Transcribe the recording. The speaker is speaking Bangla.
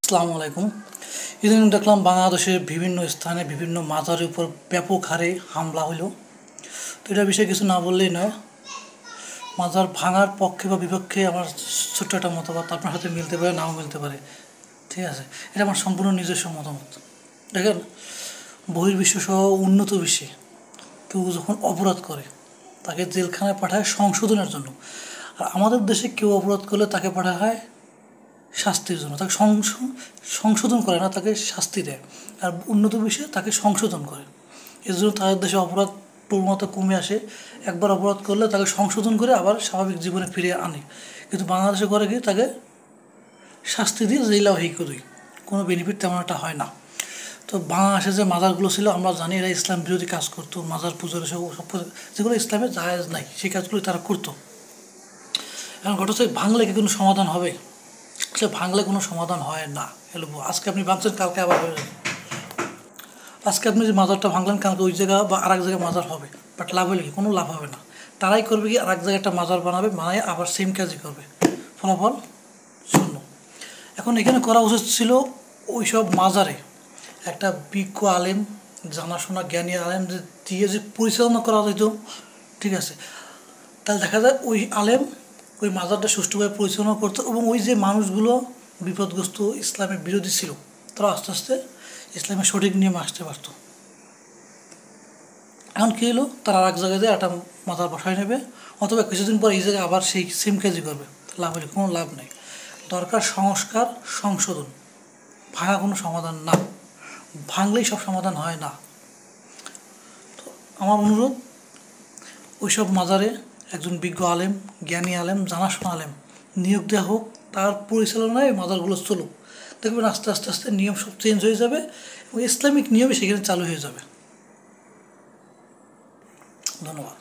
আসসালামু আলাইকুম। ইদানিং দেখলাম বাংলাদেশের বিভিন্ন স্থানে বিভিন্ন মাজারের উপর ব্যাপক হারে হামলা হলো। তো এটা বিষয়ে কিছু না বললেই নয়। মাজার ভাঙার পক্ষে বা বিপক্ষে আমার ছোট্ট একটা মতামত আপনার সাথে মিলতে পারে, নাও মিলতে পারে, ঠিক আছে। এটা আমার সম্পূর্ণ নিজস্ব মতামত। দেখেন, বহির্বিশ্ব সহ উন্নত বিশ্বে কেউ যখন অপরাধ করে তাকে জেলখানায় পাঠায় সংশোধনের জন্য, আর আমাদের দেশে কেউ অপরাধ করলে তাকে পাঠায় হয় শাস্তির জন্য। তাকে সংশোধন করে না, তাকে শাস্তি দেয়। আর উন্নত বিশ্বে তাকে সংশোধন করে। এর জন্য তাদের দেশে অপরাধ প্রবণতা কমে আসে। একবার অপরাধ করলে তাকে সংশোধন করে আবার স্বাভাবিক জীবনে ফিরিয়ে আনে। কিন্তু বাংলাদেশে করে কি, তাকে শাস্তি দিয়ে জেলাও হেই করি, কোনো বেনিফিট তেমন একটা হয় না। তো বাংলাদেশে যে মাজারগুলো ছিল আমরা জানি এরা ইসলাম বিরোধী কাজ করতো। মাজার পুজোর সব যেগুলো ইসলামের জায়েজ নাই সেই কাজগুলো তারা করতো। এখন ঘটনা হচ্ছে, ভাঙলে কি কোনো সমাধান হবে? সে ভাঙলে কোনো সমাধান হয় না। হ্যালো, আজকে আপনি ভাঙছেন, কালকে আবার হয়ে যাবে। আজকে আপনি যে মাজারটা ভাঙলেন, কালকে ওই জায়গা বা আর এক জায়গায় মাজার হবে। বাট লাভ হলে কি? কোনো লাভ হবে না। তারাই করবে কি, আর এক জায়গায় একটা মাজার বানাবে, বানায় আবার সেম কাজই করবে, ফলাফল শূন্য। এখন এখানে করা উচিত ছিল ওই সব মাজারে একটা বিজ্ঞ আলেম, জানাশোনা জ্ঞানী আলেম দিয়ে যে পরিচালনা করা যেত, ঠিক আছে। তাহলে দেখা যায় ওই আলেম ওই মাজারটা সুষ্ঠুভাবে পরিচালনা করতো, এবং ওই যে মানুষগুলো বিপদগ্রস্ত ইসলামের বিরোধী ছিল, তারা আস্তে আস্তে ইসলামের সঠিক নিয়মে আসতে পারতো। এখন কী হলো, তারা আর এক জায়গায় দিয়ে একটা মাজার বসায় নেবে, অথবা কিছুদিন পর এই জায়গায় আবার সেই সেম কাজই করবে। লাভ হলে কোনো লাভ নেই। দরকার সংস্কার, সংশোধন। ভাঙা কোনো সমাধান না, ভাঙলেই সব সমাধান হয় না। তো আমার অনুরোধ, ওইসব মাজারে একজন বিজ্ঞ আলেম, জ্ঞানী আলেম, জানাশোনা আলেম নিয়োগ দেওয়া হোক, তার পরিচালনায় মাজারগুলো চলুক। দেখবেন আস্তে আস্তে আস্তে নিয়ম সব চেঞ্জ হয়ে যাবে, এবং ইসলামিক নিয়মই সেখানে চালু হয়ে যাবে। ধন্যবাদ।